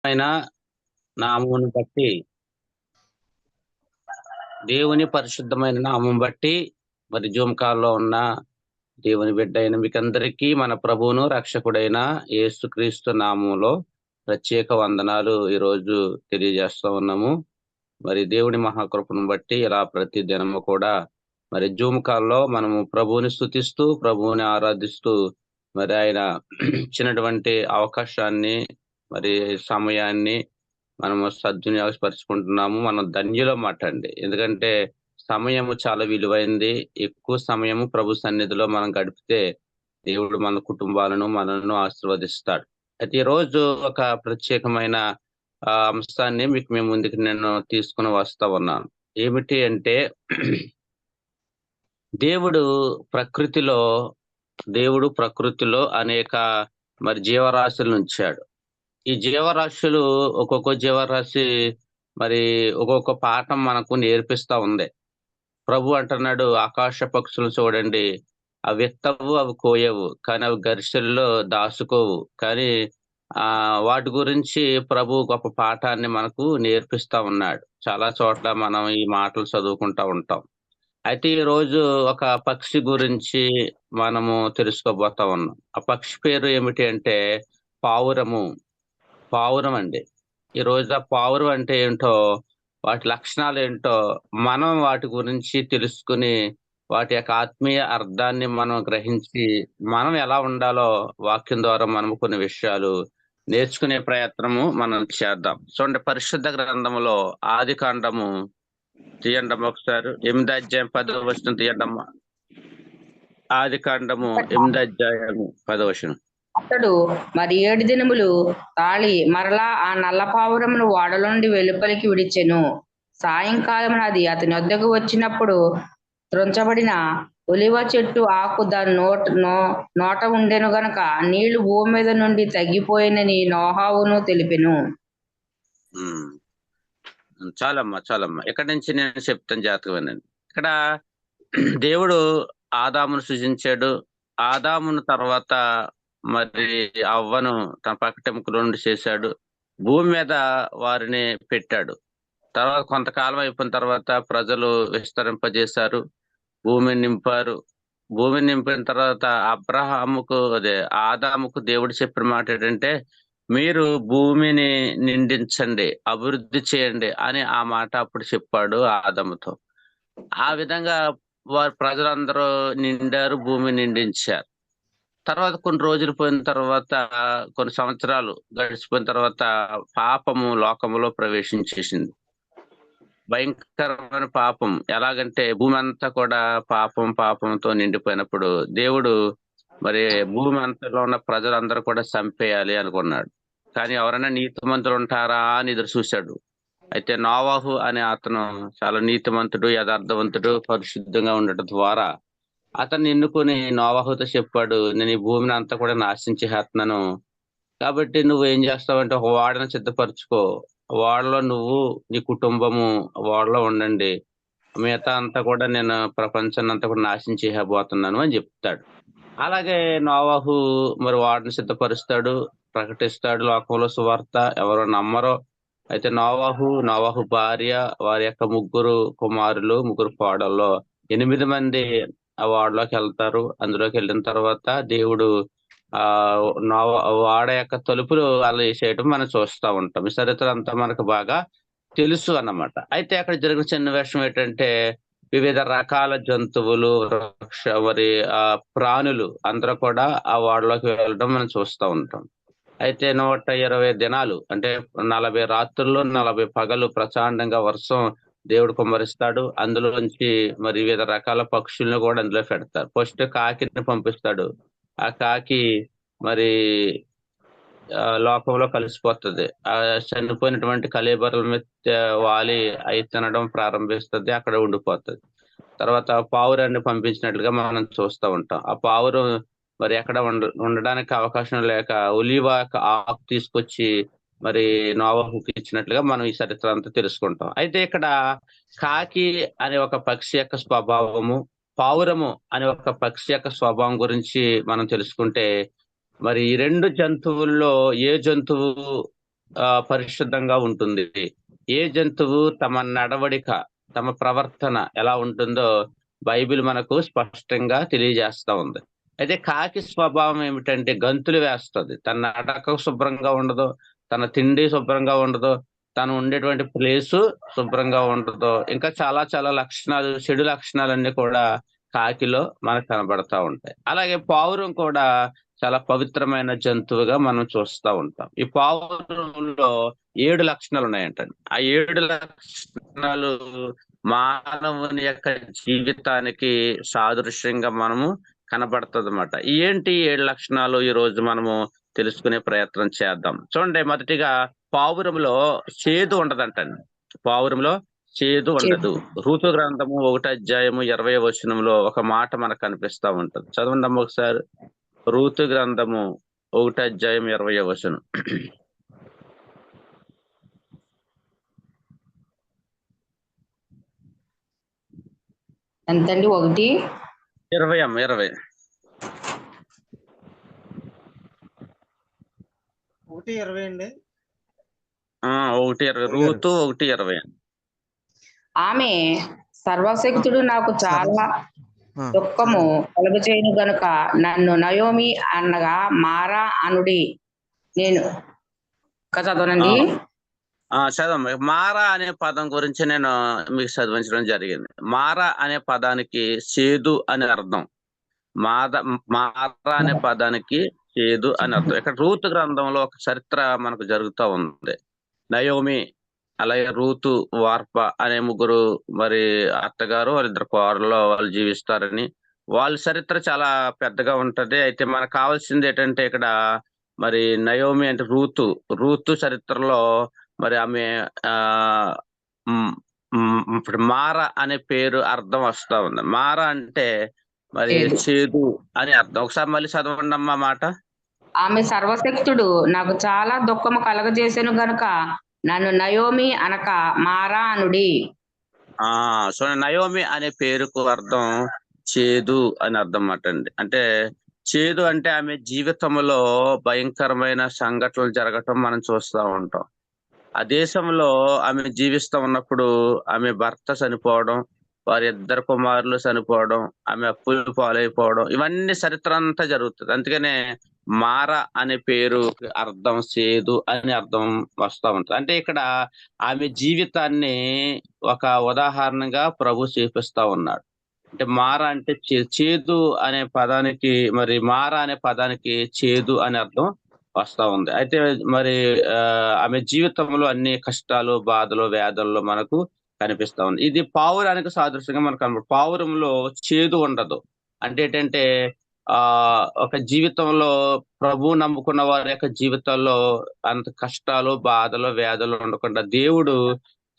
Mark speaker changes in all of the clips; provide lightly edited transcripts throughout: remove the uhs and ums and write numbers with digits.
Speaker 1: ఆయన నామమును బట్టి దేవుని పరిశుద్ధమైన నామం బట్టి మరి జూమ్ కాల్‌లో ఉన్న దేవుని బిడ్డ అయిన మీకందరికీ మన ప్రభువును, రక్షకుడైన యేసుక్రీస్తు నామంలో ప్రత్యేక వందనాలు ఈరోజు తెలియజేస్తా ఉన్నాము. మరి దేవుని మహాకృపను బట్టి ఇలా ప్రతి దినము కూడా మరి జూమ్ కాల్‌లో మనము ప్రభువుని స్తుతిస్తూ, ప్రభువుని ఆరాధిస్తూ మరి ఆయన ఇచ్చినటువంటి అవకాశాన్ని, మరి సమయాన్ని మనము సద్వినియోగపరుచుకుంటున్నాము. మనం ధన్యులమాట అండి. ఎందుకంటే సమయము చాలా విలువైంది. ఎక్కువ సమయము ప్రభు సన్నిధిలో మనం గడిపితే దేవుడు మన కుటుంబాలను, మనలను ఆశీర్వదిస్తాడు. అయితే ఈరోజు ఒక ప్రత్యేకమైన అంశాన్ని మీకు మీ ముందుకు నేను తీసుకొని వస్తా ఉన్నాను. ఏమిటి అంటే దేవుడు ప్రకృతిలో దేవుడు ప్రకృతిలో అనేక మరి జీవరాశులనుంచాడు. ఈ జీవరాశులు ఒక్కొక్క జీవరాశి మరి ఒక్కొక్క పాఠం మనకు నేర్పిస్తా ఉంది. ప్రభు అంటున్నాడు, ఆకాశ పక్షులు చూడండి, అవి విత్తవు, అవి కోయవు, కానీ అవి గరిసెల్లో దాచుకోవు. కానీ వాటి గురించి ప్రభు గొప్ప పాఠాన్ని మనకు నేర్పిస్తా ఉన్నాడు. చాలా చోట్ల మనం ఈ మాటలు చదువుకుంటా ఉంటాం. అయితే ఈరోజు ఒక పక్షి గురించి మనము తెలుసుకోబోతా ఉన్నాం. ఆ పక్షి పేరు ఏమిటి అంటే పావురము. పావురం అండి. ఈరోజు ఆ పావురం అంటే ఏంటో, వాటి లక్షణాలేంటో, మనం వాటి గురించి తెలుసుకొని, వాటి యొక్క ఆత్మీయ అర్థాన్ని మనం గ్రహించి, మనం ఎలా ఉండాలో వాక్యం ద్వారా మనము కొన్ని విషయాలు నేర్చుకునే ప్రయత్నము మనం చేద్దాం. చూడండి, పరిశుద్ధ గ్రంథములో ఆదికాండము తీయండమ్మా ఒకసారి. 8 అధ్యాయం 10వ వచనం తీయండమ్మా. ఆదికాండము 8 అధ్యాయము 10వ వచనం.
Speaker 2: అతడు మరి 7 దినములు తాళి మరలా ఆ నల్ల పావురమును ఓడలో నుండి వెలుపలికి విడిచెను. సాయంకాలమున అది అతని వద్దకు వచ్చినప్పుడు త్రుంచబడిన ఒలివ చెట్టు ఆకు దాని నోట ఉండెను గనక నీళ్లు భూమి మీద నుండి తగ్గిపోయినని నోహావును తెలిపెను.
Speaker 1: చాలమ్మా. ఇక్కడి నుంచి నేను చెప్తాను, జాగ్రత్తగా వినండి. ఇక్కడ దేవుడు ఆదామును సృజించాడు. ఆదామును తర్వాత మరి అవ్వను తన పక్కటెముకలో నుండి చేశాడు. భూమి మీద వారిని పెట్టాడు. తర్వాత కొంతకాలం అయిపోయిన తర్వాత ప్రజలు విస్తరింపజేశారు. భూమిని నింపారు. భూమిని నింపిన తర్వాత ఆదాముకు దేవుడు చెప్పిన మాట ఏంటంటే, మీరు భూమిని నిండించండి, అభివృద్ధి చేయండి అని ఆ మాట అప్పుడు చెప్పాడు ఆదాముతో. ఆ విధంగా వారు ప్రజలందరూ నిండారు, భూమిని నిండించారు. తర్వాత కొన్ని రోజులు పోయిన తర్వాత, కొన్ని సంవత్సరాలు గడిచిపోయిన తర్వాత పాపము లోకములో ప్రవేశించేసింది. భయంకరమైన పాపం. ఎలాగంటే భూమి అంతా కూడా పాపంతో నిండిపోయినప్పుడు దేవుడు మరి భూమి అంతలో ఉన్న ప్రజలందరూ కూడా చంపేయాలి అనుకున్నాడు. కానీ ఎవరైనా నీతిమంతులు ఉంటారా అని ఎదురు చూశాడు. అయితే నోవాహు అనే అతను చాలా నీతిమంతుడు, యథార్థవంతుడు, పరిశుద్ధంగా ఉండటం ద్వారా అతన్ని ఎన్నుకొని నోవాహుతో చెప్పాడు, నేను ఈ భూమిని అంతా కూడా నాశనం చేసేస్తున్నాను. కాబట్టి నువ్వు ఏం చేస్తావంటే ఒక ఓడను సిద్ధపరచుకో. ఓడలో నువ్వు, నీ కుటుంబము ఓడలో ఉండండి. మిగతా అంతా కూడా నేను ప్రపంచాన్ని అంతా కూడా నాశనం చేయబోతున్నాను అని చెప్తాడు. అలాగే నోవాహు మరి ఓడను సిద్ధపరుస్తాడు, ప్రకటిస్తాడు లోకంలో సువార్త. ఎవరో నమ్మరో. అయితే నోవాహు భార్య, వారి యొక్క ముగ్గురు కుమారులు, ముగ్గురు కోడల్లో 8 మంది ఆ ఓడలోకి వెళ్తారు. అందులోకి వెళ్ళిన తర్వాత దేవుడు ఓడ యొక్క తలుపులు అలా వేసేయటం మనం చూస్తా ఉంటాం. ఈ చరిత్ర అంతా మనకు బాగా తెలుసు అన్నమాట. అయితే అక్కడ జరిగిన సన్నివేశం ఏంటంటే, వివిధ రకాల జంతువులు, మరి ప్రాణులు అందరూ కూడా ఆ ఓడలోకి వెళ్ళడం మనం చూస్తా ఉంటాం. అయితే 120 దినాలు అంటే 40 రాత్రులు 40 పగలు ప్రచండంగా వర్షం దేవుడు కుమ్మరిస్తాడు. అందులోంచి మరి వివిధ రకాల పక్షుల్ని కూడా అందులో పెడతారు. ఫస్ట్ కాకిని పంపిస్తాడు. ఆ కాకి మరి లోకంలో కలిసిపోతది. చనిపోయినటువంటి కళేబరాల మీద వాలి అయి తినడం ప్రారంభిస్తది. అక్కడ ఉండిపోతది. తర్వాత పావురాన్ని పంపించినట్లుగా మనం చూస్తా ఉంటాం. ఆ పావురం మరి ఎక్కడ ఉండడానికి అవకాశం లేక ఒలీవ ఆకు తీసుకొచ్చి మరి నోవహుకి ఇచ్చినట్లుగా మనం ఈ చరిత్ర అంతా తెలుసుకుంటాం. అయితే ఇక్కడ కాకి అనే ఒక పక్షి యొక్క స్వభావము, పావురము అనే ఒక పక్షి యొక్క స్వభావం గురించి మనం తెలుసుకుంటే, మరి ఈ 2 జంతువుల్లో ఏ జంతువు పరిశుద్ధంగా ఉంటుంది. ఏ జంతువు తమ నడవడిక, తమ ప్రవర్తన ఎలా ఉంటుందో బైబిల్ మనకు స్పష్టంగా తెలియజేస్తా ఉంది. అయితే కాకి స్వభావం ఏమిటంటే గంతులు వేస్తది. తన నడక శుభ్రంగా ఉండదు, తన తిండి శుభ్రంగా ఉండదు, తను ఉండేటువంటి ప్లేసు శుభ్రంగా ఉండదు. ఇంకా చాలా చాలా లక్షణాలు, చెడు లక్షణాలన్నీ కూడా కాకిలో మనకు కనబడతా ఉంటాయి. అలాగే పావురం కూడా చాలా పవిత్రమైన జంతువుగా మనం చూస్తా ఉంటాం. ఈ పావురంలో 7 లక్షణాలు ఉన్నాయంటండి. ఆ 7 లక్షణాలు మానవుని యొక్క జీవితానికి సాదృశ్యంగా మనము కనబడతదన్నమాట. ఏంటి 7 లక్షణాలు ఈరోజు మనము తెలుసుకునే ప్రయత్నం చేద్దాం. చూడండి, మొదటిగా పావురంలో చేదు ఉండదంటండి. పావురంలో చేదు ఉండదు. ఋతు గ్రంథము 1 అధ్యాయము 20 వచనంలో ఒక మాట మనకు కనిపిస్తా ఉంటది. చదవండమ్మా ఒకసారి. ఋతు గ్రంథము 1 అధ్యాయం 20 వచనం.
Speaker 2: ఎంతండి? 1
Speaker 1: 20 అమ్మ 20.
Speaker 3: 1:20 అండి.
Speaker 1: 1:20. ఋతు 1:20.
Speaker 2: ఆమె సర్వశక్తుడు నాకు చాలా దుఃఖము కలుగచేయును గనుక నన్ను నయోమి అనగా మారా అనుడి. నేను చదవనండి.
Speaker 1: చదవమ్మ. మారా అనే పదం గురించి నేను మీకు చదివించడం జరిగింది. మారా అనే పదానికి చేదు అని అర్థం. మారా అనే పదానికి చేదు అని అర్థం. ఇక్కడ రూతు గ్రంథంలో ఒక చరిత్ర మనకు జరుగుతూ ఉంది. నయోమి, అలాగే రూతు, వార్ప అనే ముగ్గురు మరి అత్తగారు, వాళ్ళిద్దరు కోడలు వాళ్ళు జీవిస్తారని, వాళ్ళ చరిత్ర చాలా పెద్దగా ఉంటది. అయితే మనకు కావాల్సింది ఏంటంటే ఇక్కడ మరి నయోమి అంటే రూతు చరిత్రలో మరి ఆమె ఇప్పుడు మార అనే పేరు అర్థం వస్తా ఉంది. మార అంటే మరి చేదు అని అర్థం. ఒకసారి మళ్ళీ చదవండి అమ్మా మాట.
Speaker 2: ఆమె సర్వశక్తుడు నాకు చాలా దుఃఖము కలగజేసెను గనుక నన్ను నయోమి అనక మారా అనుడి.
Speaker 1: సో నయోమి అనే పేరుకు అర్థం చేదు అని అర్థం అండి. అంటే చేదు అంటే ఆమె జీవితంలో భయంకరమైన సంఘటనలు జరగటం మనం చూస్తూ ఉంటాం. ఆ దేశంలో ఆమె జీవిస్తూ ఉన్నప్పుడు ఆమె భర్త చనిపోవడం, వారి 2 కుమారులు చనిపోవడం, ఆమె అప్పులు పాలైపోవడం, ఇవన్నీ చరిత్ర అంతా జరుగుతుంది. అందుకనే మార అనే పేరు అర్థం చేదు అని అర్థం వస్తా ఉంటుంది. అంటే ఇక్కడ ఆమె జీవితాన్ని ఒక ఉదాహరణగా ప్రభు చూపిస్తా ఉన్నాడు. అంటే మార అంటే చేదు అనే పదానికి, మరి మార అనే పదానికి చేదు అనే అర్థం వస్తా ఉంది. అయితే మరి ఆమె జీవితంలో అన్ని కష్టాలు, బాధలు, వేదనలు మనకు కనిపిస్తా ఉంది. ఇది పావురానికి సాదృశ్యంగా మనకు కనబడుతుంది. పావురంలో చేదు ఉండదు. అంటే ఏంటంటే ఒక జీవితంలో ప్రభు నమ్ముకున్న వారి యొక్క జీవితాల్లో అంత కష్టాలు, బాధలు, వేదనలు ఉండకుండా దేవుడు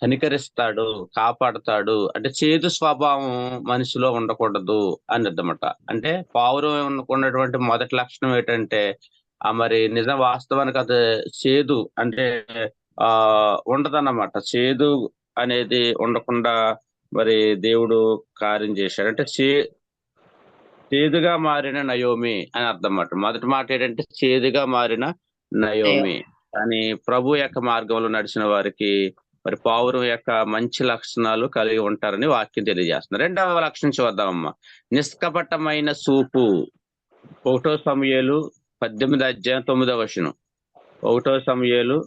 Speaker 1: కనికరిస్తాడు, కాపాడుతాడు. అంటే చేదు స్వభావం మనిషిలో ఉండకూడదు అని అర్థమట. అంటే పావురం ఉన్నటువంటి మొదటి లక్షణం ఏంటంటే మరి నిజం వాస్తవానికి అది చేదు అంటే ఉండదన్నమాట. చేదు అనేది ఉండకుండా మరి దేవుడు కార్యం చేశాడు. అంటే చేదుగా మారిన నయోమి అని అర్థం అన్నమాట. మొదటి మాట ఏంటంటే చేదుగా మారిన నయోమి. కానీ ప్రభు యొక్క మార్గంలో నడిచిన వారికి మరి పావురం యొక్క మంచి లక్షణాలు కలిగి ఉంటారని వాక్యం తెలియజేస్తున్నారు. 2వ లక్షణం చూద్దామమ్మా. నిష్కపటమైన చూపు. 1 సమూయేలు 18 అధ్యాయం 9వ వచనం. 1 సమూయేలు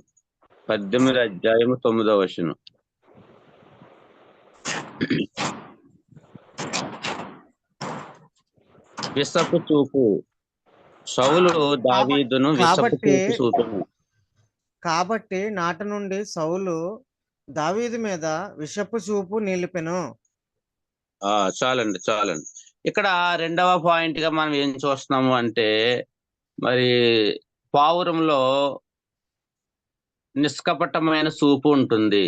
Speaker 1: 18 అధ్యాయం 9వ వచనం. విసపు చూపు. సౌలు దావీదును విసపు చూపు చూపెను.
Speaker 3: కాబట్టి నాటి నుండి సౌలు దావీదు మీద విషపు చూపు నిలిపెను.
Speaker 1: చాలండి. ఇక్కడ 2వ పాయింట్ గా మనం ఏం చూస్తున్నాము అంటే మరి పావురంలో నిష్కపటమైన చూపు ఉంటుంది.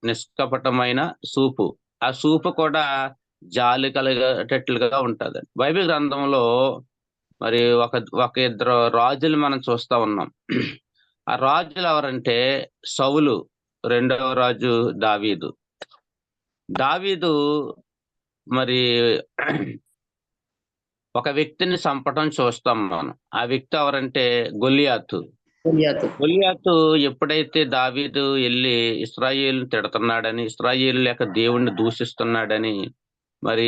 Speaker 1: నిష్కపటమైన చూపు. ఆ చూపు కూడా జాలి కలిగేటట్లుగా ఉంటది. బైబిల్ గ్రంథంలో మరి ఒక ఇద్దరు రాజులు మనం చూస్తా ఉన్నాం. ఆ రాజులు ఎవరంటే సౌలు, 2వ రాజు దావీదు. దావీదు మరి ఒక వ్యక్తిని చంపటం చూస్తాం మనం. ఆ వ్యక్తి ఎవరంటే గొలియాతు.
Speaker 2: గొలియాతు.
Speaker 1: గొలియాతు ఎప్పుడైతే దావీదు వెళ్ళి ఇశ్రాయేలుని తిడుతున్నాడని, ఇశ్రాయేలు యొక్క దేవుణ్ణి దూషిస్తున్నాడని, మరి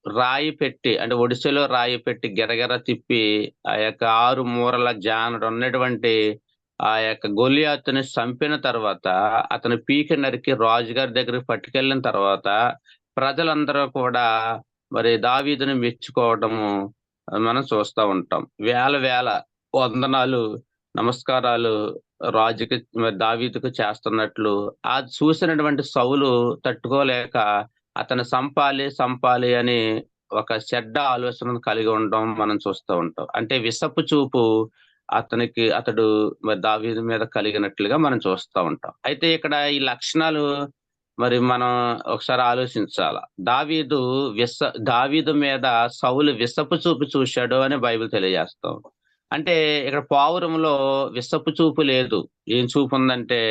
Speaker 1: రాయి పెట్టి అంటే ఒడిసెలో రాయి పెట్టి గిరగిర తిప్పి ఆ యొక్క 6 మూరల జానడు ఉన్నటువంటి ఆ యొక్క గొలియాతుని చంపిన తర్వాత, అతని పీక నరికి రాజుగారి దగ్గరికి పట్టుకెళ్ళిన తర్వాత, ప్రజలందరూ కూడా మరి దావీదుని మెచ్చుకోవడము మనం చూస్తా ఉంటాం. వేల వేల వందనాలు, నమస్కారాలు రాజుకి మరి దావీదుకు చేస్తున్నట్లు అది చూసినటువంటి సౌలు తట్టుకోలేక అతను సంపాలి అని ఒక చెడ్డ ఆలోచన కలిగి ఉండడం మనం చూస్తూ ఉంటాం. అంటే విషపు చూపు అతడు మరి దావీదు మీద కలిగినట్లుగా మనం చూస్తా ఉంటాం. అయితే ఇక్కడ ఈ లక్షణాలు మరి మనం ఒకసారి ఆలోచించాల. దావీదు మీద సౌలు విషపు చూపు చూశాడు అని బైబిల్ తెలియజేస్తాం. అంటే ఇక్కడ పావురంలో విషపు చూపు లేదు. ఏం చూపు ఉందంటే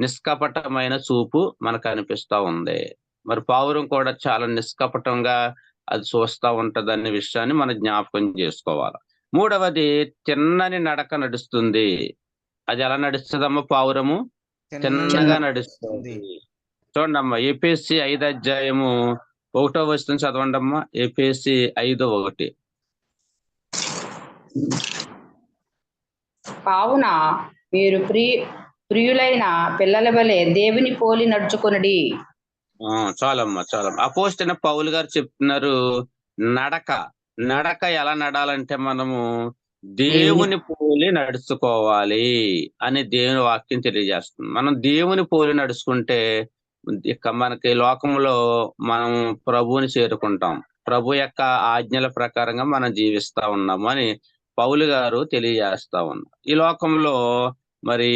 Speaker 1: నిష్కపటమైన చూపు మనకు అనిపిస్తా ఉంది. మరి పావురం కూడా చాలా నిష్కపటంగా అది చూస్తా ఉంటదనే విషయాన్ని మనం జ్ఞాపకం చేసుకోవాలి. మూడవది తిన్నని నడక నడుస్తుంది. అది ఎలా నడుస్తుందమ్మా పావురము? తిన్నగా నడుస్తుంది. చూడండమ్మా ఎఫెసీ 5 అధ్యాయము 1వ వచనం చదవండమ్మా. ఎఫెసీ 5:1.
Speaker 2: కావున మీరు ప్రియులైన పిల్లల వలె దేవుని పోలి నడుచుకొనుడి.
Speaker 1: చాలమ్మా. అపోస్తలుడైన పౌలు గారు చెప్తున్నారు, నడక ఎలా నడాలంటే మనము దేవుని పోలి నడుచుకోవాలి అని దేవుని వాక్యం తెలియజేస్తుంది. మనం దేవుని పోలి నడుచుకుంటే ఇక మనకి లోకంలో మనం ప్రభువుని చేరుకుంటాం. ప్రభు యొక్క ఆజ్ఞల ప్రకారంగా మనం జీవిస్తా ఉన్నాము అని పౌలు గారు తెలియజేస్తా ఉన్నారు. ఈ లోకంలో మరి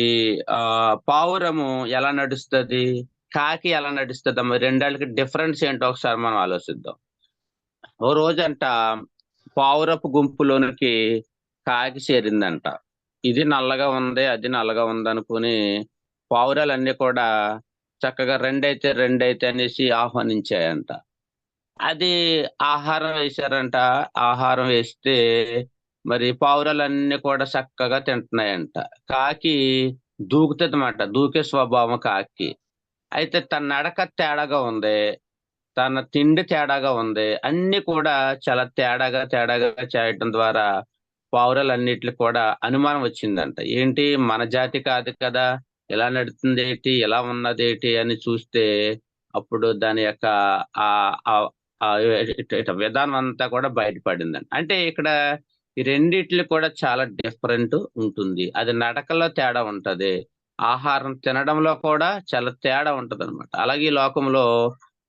Speaker 1: పావురము ఎలా నడుస్తుంది, కాకి ఎలా నడుస్తుందమ్మా? రెండాళ్ళకి డిఫరెన్స్ ఏంటో ఒకసారి మనం ఆలోచిద్దాం. ఓ రోజంట పావురపు గుంపులోనికి కాకి చేరిందంట. ఇది నల్లగా ఉంది, అది నల్లగా ఉంది అనుకుని పావురాలన్నీ కూడా చక్కగా రెండైతే అనేసి ఆహ్వానించాయంట. అది ఆహారం వేశారంట. ఆహారం వేస్తే మరి పావురాలన్నీ కూడా చక్కగా తింటున్నాయంట. కాకి దూకుతుందన్నమాట. దూకే స్వభావం కాకి. అయితే తన నడక తేడాగా ఉంది, తన తిండి తేడాగా ఉంది. అన్ని కూడా చాలా తేడాగా చేయటం ద్వారా పావురాలన్నిటికి కూడా అనుమానం వచ్చిందంట. ఏంటి మన జాతి కాదు కదా, ఎలా నడుస్తుంది ఏంటి, ఎలా ఉన్నది ఏంటి అని చూస్తే అప్పుడు దాని యొక్క విధానం అంతా కూడా బయటపడిందంట. అంటే ఇక్కడ ఈ రెండిట్లు కూడా చాలా డిఫరెంట్ ఉంటుంది. అది నడకలో తేడా ఉంటది, ఆహారం తినడంలో కూడా చాలా తేడా ఉంటది అనమాట. అలాగే ఈ లోకంలో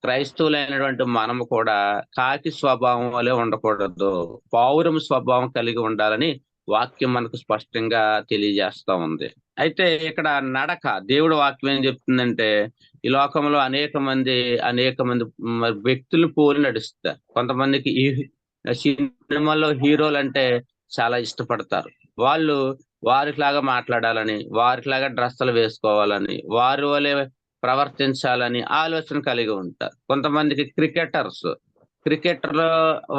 Speaker 1: క్రైస్తవులైనటువంటి మనము కూడా కాకి స్వభావం వలె ఉండకూడదు, పావురం స్వభావం కలిగి ఉండాలని వాక్యం మనకు స్పష్టంగా తెలియజేస్తా ఉంది. అయితే ఇక్కడ నడక దేవుడు వాక్యం ఏం చెప్తుందంటే, ఈ లోకంలో అనేక మంది వ్యక్తులను పోలి నడుస్తారు. కొంతమందికి ఈ సినిమాలో హీరోలు అంటే చాలా ఇష్టపడతారు. వాళ్ళు వారిలాగా మాట్లాడాలని, వారిలాగా డ్రెస్సులు వేసుకోవాలని, వారి వలె ప్రవర్తించాలని ఆలోచన కలిగి ఉంటారు. కొంతమందికి క్రికెటర్లు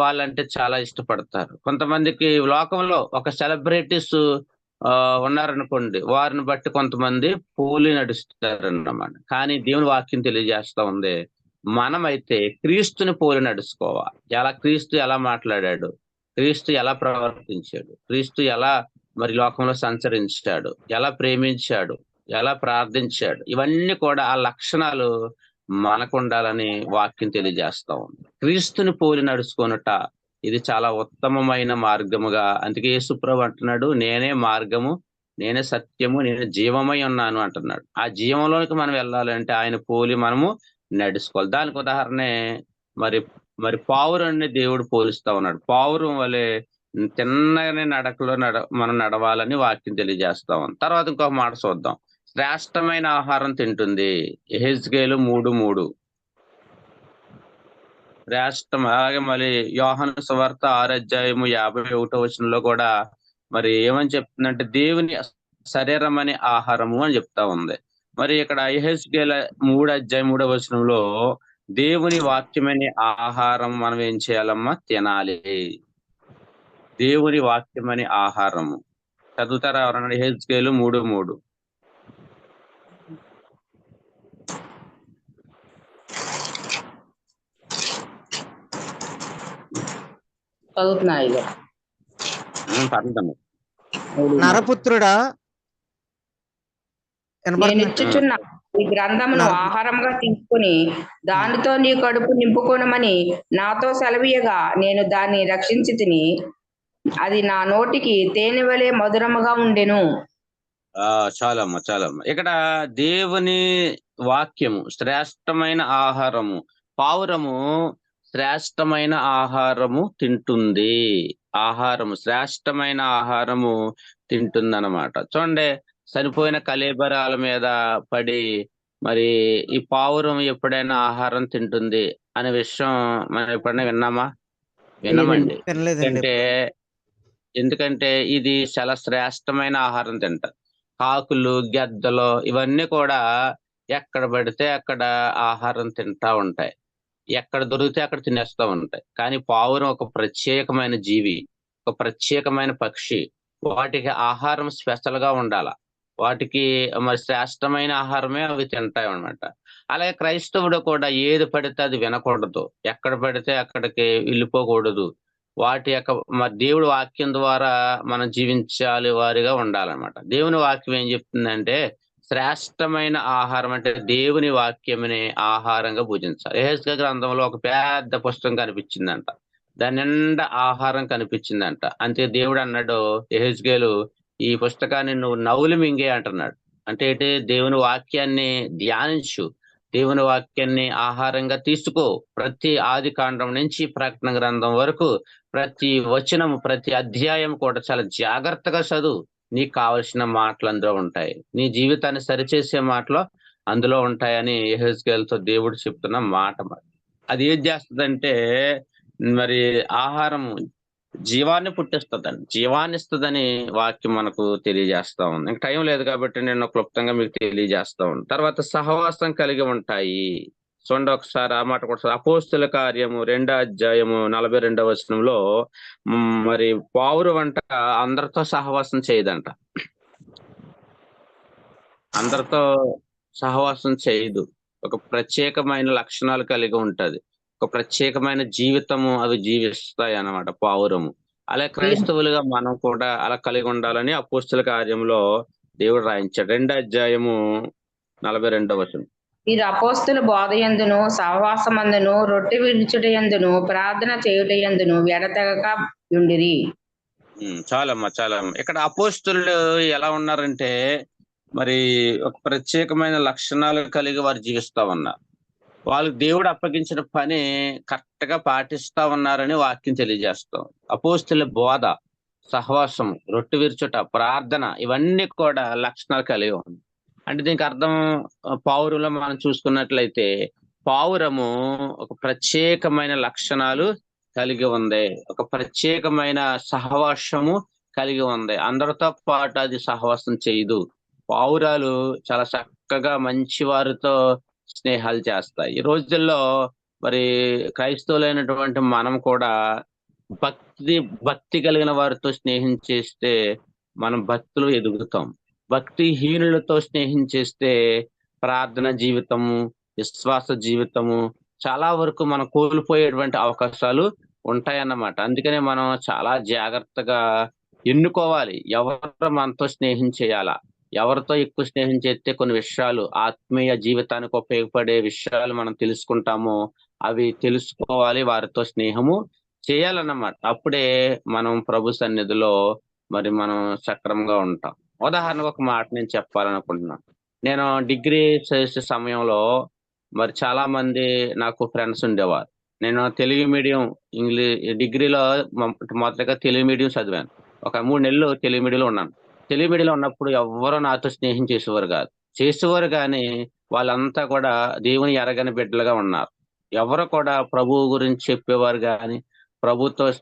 Speaker 1: వాళ్ళంటే చాలా ఇష్టపడతారు. కొంతమందికి లోకంలో ఒక సెలబ్రిటీస్ ఉన్నారనుకోండి, వారిని బట్టి కొంతమంది పోలి నడుస్తారన్నమాట. కానీ దేవుని వాక్యం తెలియజేస్తా ఉంది, మనమైతే క్రీస్తుని పోలి నడుచుకోవాలి. క్రీస్తు ఎలా మాట్లాడాడు, క్రీస్తు ఎలా ప్రవర్తించాడు, క్రీస్తు ఎలా మరి లోకంలో సంచరించాడు, ఎలా ప్రేమించాడు, ఎలా ప్రార్థించాడు, ఇవన్నీ కూడా ఆ లక్షణాలు మనకు ఉండాలని వాక్యం తెలియజేస్తా ఉంది. క్రీస్తుని పోలి నడుచుకొనుట ఇది చాలా ఉత్తమమైన మార్గముగా, అందుకే యేసుప్రభు అంటున్నాడు, నేనే మార్గము, నేనే సత్యము, నేను జీవమై ఉన్నాను అంటున్నాడు. ఆ జీవంలోనికి మనం వెళ్ళాలంటే ఆయన పోలి మనము నడుచుకోవాలి. దానికి ఉదాహరణే మరి పావురాన్ని దేవుడు పోలిస్తా ఉన్నాడు. పావురం వలె తిన్నగానే నడకలో మనం నడవాలని వాక్యం తెలియజేస్తా ఉంది. తర్వాత ఇంకొక మాట చూద్దాం. శ్రేష్టమైన ఆహారం తింటుంది. యెహెజ్కేలు 3:3. శ్రేష్టం. అలాగే మరి యోహాను సువార్త 6 అధ్యాయము 51వ వచనంలో కూడా మరి ఏమని చెప్తుందంటే, దేవుని శరీరం అనే ఆహారము అని చెప్తా ఉంది. మరి ఇక్కడ యెహెజ్కేలు 3 అధ్యాయం 3వ వచనంలో దేవుని వాక్యమనే ఆహారం మనం ఏం చేయాలమ్మా? తినాలి. దేవుని వాక్యమనే ఆహారము. చదువుతారా ఎవరన్నా? యెహెజ్కేలు 3:3.
Speaker 2: చదువుతున్నా ఇక
Speaker 1: పర్లేదమ్మా.
Speaker 3: నరపుత్రుడా
Speaker 2: నేను
Speaker 3: వినపడుతున్నా
Speaker 2: ఇచ్చుచున్న ఈ గ్రంథమును
Speaker 3: నర-
Speaker 2: ఆహారంగా తీసుకుని దానితో నీ కడుపు నింపుకొనమని నాతో సెలవీయగా నేను దాన్ని రక్షించి తిని అది నా నోటికి తేనె వలె మధురముగా ఉండెను.
Speaker 1: చాలమ్మా చాలమ్మా. ఇక్కడ దేవుని వాక్యము శ్రేష్టమైన ఆహారము, పావురము శ్రేష్టమైన ఆహారము తింటుంది. శ్రేష్టమైన ఆహారము తింటుందన్నమాట. చూడండి, చనిపోయిన కళేబరాల మీద పడి మరి ఈ పావురం ఎప్పుడైనా ఆహారం తింటుంది అనే విషయం మనం ఎప్పుడైనా విన్నామా? వినమండి.
Speaker 3: వినలేదండి.
Speaker 1: ఎందుకంటే ఇది చాలా శ్రేష్టమైన ఆహారం తింటారు. కాకులు, గెద్దలు ఇవన్నీ కూడా ఎక్కడ పడితే అక్కడ ఆహారం తింటా ఉంటాయి. ఎక్కడ దొరికితే అక్కడ తినేస్తా ఉంటాయి. కానీ పావురం ఒక ప్రత్యేకమైన జీవి, ఒక ప్రత్యేకమైన పక్షి. వాటికి ఆహారం స్పెషల్ గా ఉండాల. వాటికి మరి శ్రేష్టమైన ఆహారమే అవి తింటాయి అన్నమాట. అలాగే క్రైస్తవుడు కూడా ఏది పడితే అది వినకూడదు, ఎక్కడ పడితే అక్కడికి వెళ్ళిపోకూడదు. వాటి యొక్క మరి దేవుడి వాక్యం ద్వారా మనం జీవించాలి వారిగా ఉండాలన్నమాట. దేవుని వాక్యం ఏం చెప్తుందంటే శ్రేష్టమైన ఆహారం అంటే దేవుని వాక్యమనే ఆహారంగా పూజించాలి. యెహెజ్కేలు గ్రంథంలో ఒక పెద్ద పుస్తకం కనిపించిందంట, దాని నిండా ఆహారం కనిపించిందంట. అంతే దేవుడు అన్నాడు, యెహెజ్కేలు ఈ పుస్తకాన్ని నువ్వు నవ్వులు మింగే అంటున్నాడు. అంటే ఏంటి? దేవుని వాక్యాన్ని ధ్యానించు, దేవుని వాక్యాన్ని ఆహారంగా తీసుకో. ప్రతి ఆది కాండం నుంచి ప్రకటన గ్రంథం వరకు ప్రతి వచనం, ప్రతి అధ్యాయం కూడా చాలా జాగ్రత్తగా చదువు. నీకు కావలసిన మాటలు అందులో ఉంటాయి, నీ జీవితాన్ని సరిచేసే మాటలు అందులో ఉంటాయని యెహెజ్కేలుతో దేవుడు చెప్తున్న మాట. మరి అది ఏం చేస్తుందంటే మరి ఆహారం జీవాన్ని పుట్టిస్తుందండి, జీవాన్ని ఇస్తుందని వాక్యం మనకు తెలియజేస్తా ఉంది. ఇంకా టైం లేదు కాబట్టి నేను క్లుప్తంగా మీకు తెలియజేస్తా ఉన్నాను. తర్వాత సహవాసం కలిగి ఉంటాయి. చూడండి ఒకసారి ఆ మాట కూడా అపోస్తుల కార్యము 2:42 మరి పావురు వంట అందరితో సహవాసం చేయదంట, అందరితో సహవాసం చేయదు. ఒక ప్రత్యేకమైన లక్షణాలు కలిగి ఉంటది, ఒక ప్రత్యేకమైన జీవితము అవి జీవిస్తాయి అన్నమాట పావురము. అలా క్రైస్తవులుగా మనం కూడా అలా కలిగి ఉండాలని అపోస్తుల కార్యంలో దేవుడు రాయించాడు. 2:42.
Speaker 2: మీరు అపోస్తుల బోధయందును సహవాసమందును రొట్టె విరుచుటయందును ప్రార్థన చేయుటయందును ఎడతెగక ఉండిరి.
Speaker 1: చాలమ్మా చాలమ్మా. ఇక్కడ అపోస్తులు ఎలా ఉన్నారంటే మరి ఒక ప్రత్యేకమైన లక్షణాలు కలిగి వారు జీవిస్తా ఉన్నారు. వాళ్ళకి దేవుడు అప్పగించిన పని కరెక్ట్ గా పాటిస్తా ఉన్నారని వాక్యం తెలియజేస్తాం. అపోస్తుల బోధ, సహవాసం, రొట్టె విరుచుట, ప్రార్థన ఇవన్నీ కూడా లక్షణాలు కలిగి ఉంది. అంటే దీనికి అర్థం పావురంలో మనం చూసుకున్నట్లయితే పావురము ఒక ప్రత్యేకమైన లక్షణాలు కలిగి ఉంది, ఒక ప్రత్యేకమైన సహవాసము కలిగి ఉంది. అందరితో పాటు అది సహవాసం చేయదు. పావురాలు చాలా చక్కగా మంచి వారితో స్నేహాలు చేస్తాయి. ఈ రోజుల్లో మరి క్రైస్తవులైనటువంటి మనం కూడా భక్తి కలిగిన వారితో స్నేహం చేస్తే మనం భక్తులు ఎదుగుతాం. భక్తిహీనులతో స్నేహం చేస్తే ప్రార్థన జీవితము, విశ్వాస జీవితము చాలా వరకు మనం కోల్పోయేటువంటి అవకాశాలు ఉంటాయన్నమాట. అందుకనే మనం చాలా జాగ్రత్తగా ఎన్నుకోవాలి ఎవరు మనతో స్నేహం చేయాలా, ఎవరితో ఎక్కువ స్నేహం చేస్తే కొన్ని విషయాలు ఆత్మీయ జీవితానికి ఉపయోగపడే విషయాలు మనం తెలుసుకుంటామో అవి తెలుసుకోవాలి, వారితో స్నేహము చేయాలన్నమాట. అప్పుడే మనం ప్రభు సన్నిధిలో మరి మనం సక్రమంగా ఉంటాం. ఉదాహరణకు ఒక మాట నేను చెప్పాలనుకుంటున్నాను. నేను డిగ్రీ చేసే సమయంలో మరి చాలా మంది నాకు ఫ్రెండ్స్ ఉండేవారు. నేను తెలుగు మీడియం డిగ్రీలో మొదటగా తెలుగు మీడియం చదివాను. ఒక 3 నెలలు తెలుగు మీడియంలో ఉన్నాను. తెలుగు మీడియంలో ఉన్నప్పుడు ఎవ్వరూ నాతో స్నేహం చేసేవారు కాదు. చేసేవారు కానీ వాళ్ళంతా కూడా దేవుని ఎరగని బిడ్డలుగా ఉన్నారు. ఎవరు కూడా ప్రభువు గురించి చెప్పేవారు కానీ ప్రభుతో